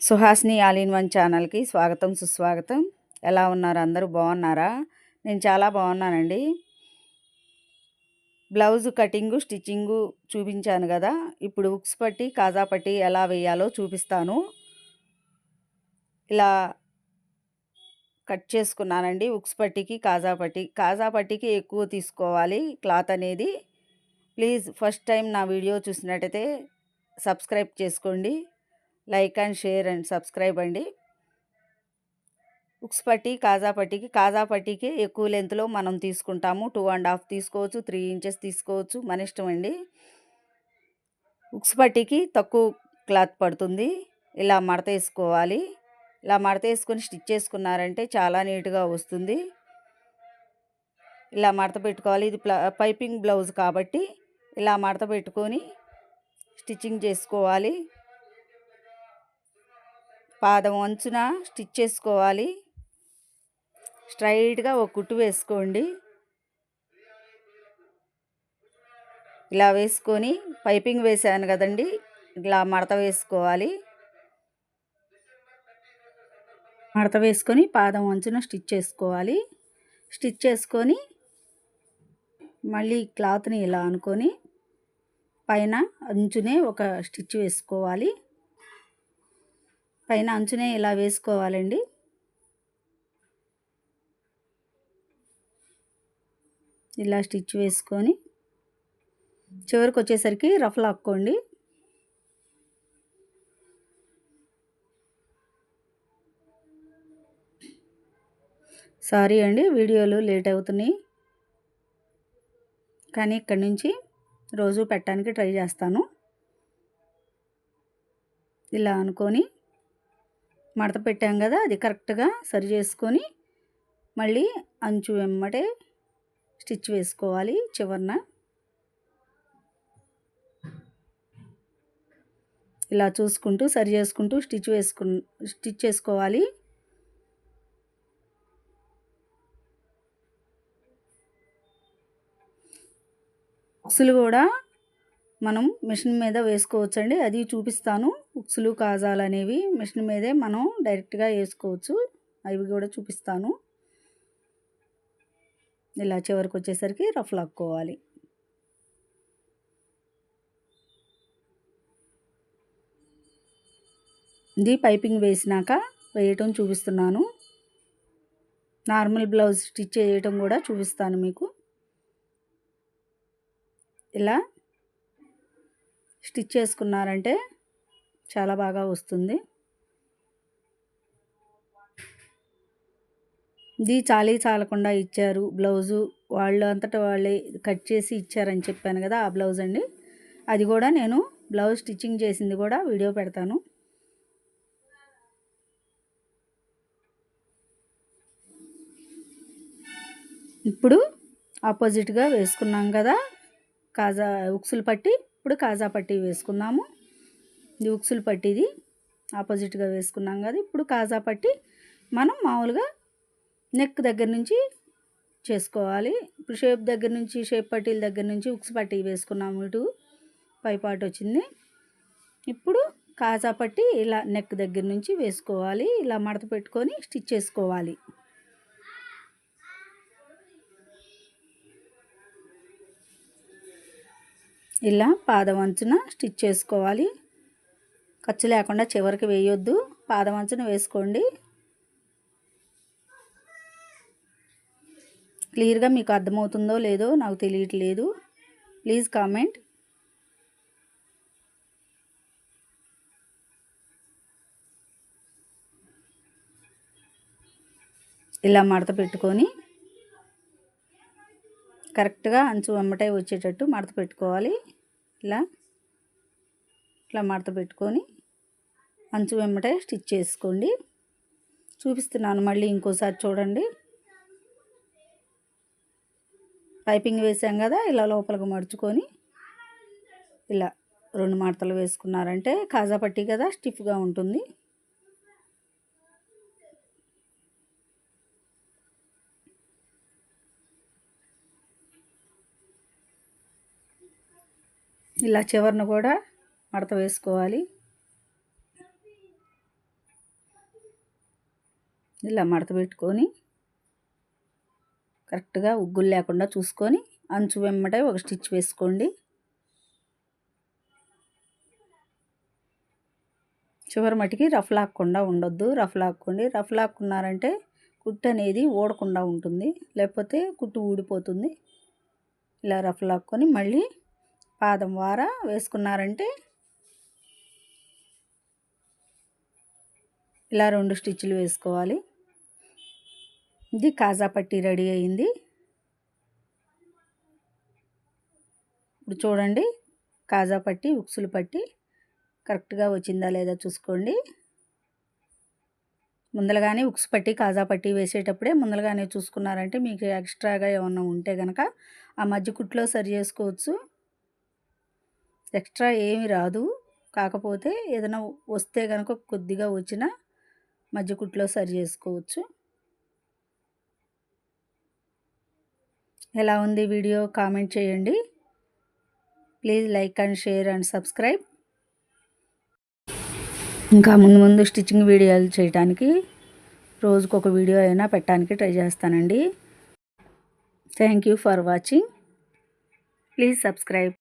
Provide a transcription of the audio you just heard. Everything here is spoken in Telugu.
సుహాసిని ఆల్ ఇన్ వన్ ఛానల్కి స్వాగతం సుస్వాగతం. ఎలా ఉన్నారు అందరూ? బాగున్నారా? నేను చాలా బాగున్నానండి. బ్లౌజ్ కటింగు స్టిచ్చింగు చూపించాను కదా, ఇప్పుడు ఉక్స్ పట్టి కాజా పట్టి ఎలా వేయాలో చూపిస్తాను. ఇలా కట్ చేసుకున్నానండి. ఉక్స్ పట్టికి కాజా పట్టికి ఎక్కువ తీసుకోవాలి క్లాత్ అనేది. ప్లీజ్ ఫస్ట్ టైం నా వీడియో చూసినట్టయితే సబ్స్క్రైబ్ చేసుకోండి. Like and share and subscribe అండి. ఉక్స్ పట్టి కాజా పట్టికి ఎక్కువ లెంత్లో మనం తీసుకుంటాము. 2.5 తీసుకోవచ్చు, 3 ఇంచెస్ తీసుకోవచ్చు, మన ఇష్టం అండి. ఉక్స్ పట్టికి తక్కువ క్లాత్ పడుతుంది. ఇలా మడత వేసుకోవాలి. ఇలా మడత వేసుకొని స్టిచ్ చేసుకున్నారంటే చాలా నీట్గా వస్తుంది. ఇలా మడత పెట్టుకోవాలి. ఇది పైపింగ్ బ్లౌజ్ కాబట్టి ఇలా మడత పెట్టుకొని స్టిచ్చింగ్ చేసుకోవాలి. పాదం అంచున స్టిచ్ చేసుకోవాలి. స్ట్రైట్గా ఒక కుట్టు వేసుకోండి. ఇలా వేసుకొని పైపింగ్ వేసాను కదండి, ఇలా మడత వేసుకోవాలి. మడత వేసుకొని పాదం అంచున స్టిచ్ చేసుకోవాలి. స్టిచ్ చేసుకొని మళ్ళీ క్లాత్ని ఇలా అనుకొని పైన అంచునే ఒక స్టిచ్ వేసుకోవాలి. పైన అంచునే ఇలా వేసుకోవాలండి. ఇలా స్టిచ్ వేసుకొని చివరికి వచ్చేసరికి రఫ్ లాక్కోండి. సారీ అండి, వీడియోలు లేట్ అవుతున్నాయి, కానీ ఇక్కడి నుంచి రోజు పెట్టడానికి ట్రై చేస్తాను. ఇలా అనుకొని మడత పెట్టాం కదా, అది కరెక్ట్గా సరి చేసుకొని మళ్ళీ అంచు వెమ్మటే స్టిచ్ వేసుకోవాలి. చివరన ఇలా చూసుకుంటూ సరి చేసుకుంటూ స్టిచ్ చేసుకోవాలి. ఉక్సులు కూడా మనం మిషన్ మీద వేసుకోవచ్చండి, అది చూపిస్తాను. ఉక్సులు కాజాలు అనేవి మిషన్ మీదే మనం డైరెక్ట్గా వేసుకోవచ్చు, అవి కూడా చూపిస్తాను. ఇలా చివరికి వచ్చేసరికి రఫ్ లాక్కోవాలి. ఇది పైపింగ్ వేసినాక వేయటం చూపిస్తున్నాను. నార్మల్ బ్లౌజ్ స్టిచ్ చేయటం కూడా చూపిస్తాను మీకు. ఇలా స్టిచ్ చేసుకున్నారంటే చాలా బాగా వస్తుంది. ఇది చాలకుండా ఇచ్చారు బ్లౌజు, వాళ్ళు అంతటా వాళ్ళే కట్ చేసి ఇచ్చారని చెప్పాను కదా, ఆ బ్లౌజ్ అండి. అది కూడా నేను బ్లౌజ్ స్టిచ్చింగ్ చేసింది కూడా వీడియో పెడతాను. ఇప్పుడు ఆపోజిట్గా వేసుకున్నాం కదా కాజా ఉక్సులు పట్టి, ఇప్పుడు కాజా పట్టి వేసుకుందాము. ఇది ఉక్సులు పట్టిది ఆపోజిట్గా వేసుకున్నాం కదా, ఇప్పుడు కాజా పట్టి మనం మామూలుగా నెక్ దగ్గర నుంచి చేసుకోవాలి. ఇప్పుడు షేప్ పట్టీల దగ్గర నుంచి ఉక్స్ పట్టి వేసుకున్నాము. ఇటు పైపాటు వచ్చింది. ఇప్పుడు కాజా పట్టి ఇలా నెక్ దగ్గర నుంచి వేసుకోవాలి. ఇలా మడత పెట్టుకొని స్టిచ్ చేసుకోవాలి. ఇలా పాదం అంచున స్టిచ్ చేసుకోవాలి. ఖర్చు లేకుండా చివరికి వేయొద్దు, పాదం అంచున వేసుకోండి. క్లియర్గా మీకు అర్థమవుతుందో లేదో నాకు తెలియట్లేదు, ప్లీజ్ కామెంట్. ఇలా మడత పెట్టుకొని కరెక్ట్గా అంచు వెంబటే వచ్చేటట్టు మడత పెట్టుకోవాలి. ఇట్లా మడత పెట్టుకొని అంచు వెంబటే స్టిచ్ చేసుకోండి. చూపిస్తున్నాను మళ్ళీ ఇంకోసారి చూడండి. పైపింగ్ వేసాం కదా, ఇలా లోపలికి మడుచుకొని ఇలా 2 మడతలు వేసుకున్నారంటే కాజా పట్టి కదా, స్టిఫ్గా ఉంటుంది. ఇలా చివరన కూడా మడత వేసుకోవాలి. ఇలా మడత పెట్టుకొని కరెక్ట్గా ఉగ్గులు లేకుండా చూసుకొని అంచు వెంబడే ఒక స్టిచ్ వేసుకోండి. చివరి మటుకి రఫ్ లాక్కుండా ఉండొద్దు. రఫ్ లాక్కోండి. రఫ్ లాక్కున్నారంటే కుట్టు అనేది ఊడకుండా ఉంటుంది, లేకపోతే కుట్టు ఊడిపోతుంది. ఇలా రఫ్ లాక్కొని మళ్ళీ పాదం వార వేసుకున్నారంటే ఇలా 2 స్టిచ్లు వేసుకోవాలి. ఇది కాజా పట్టీ రెడీ అయింది. ఇప్పుడు చూడండి, కాజా పట్టీ ఉక్సులు పట్టీ కరెక్ట్గా వచ్చిందా లేదా చూసుకోండి. ముందలగానే ఉక్సు పట్టీ కాజా పట్టీ వేసేటప్పుడే ముందలగానే చూసుకున్నారంటే మీకు ఎక్స్ట్రాగా ఏమన్నా ఉంటే కనుక ఆ మధ్య కుట్లో సరి చేసుకోవచ్చు. ఎక్స్ట్రా ఏమి రాదు, కాకపోతే ఏదైనా వస్తే కనుక కొద్దిగా వచ్చిన మధ్య కుట్లో సరి చేసుకోవచ్చు. ఎలా ఉంది వీడియో కామెంట్ చేయండి. Please like and share and subscribe. ఇంకా ముందు స్టిచ్చింగ్ వీడియోలు చేయడానికి రోజుకొక వీడియో అయినా పెట్టడానికి ట్రై చేస్తానండి. Thank you for watching. Please subscribe.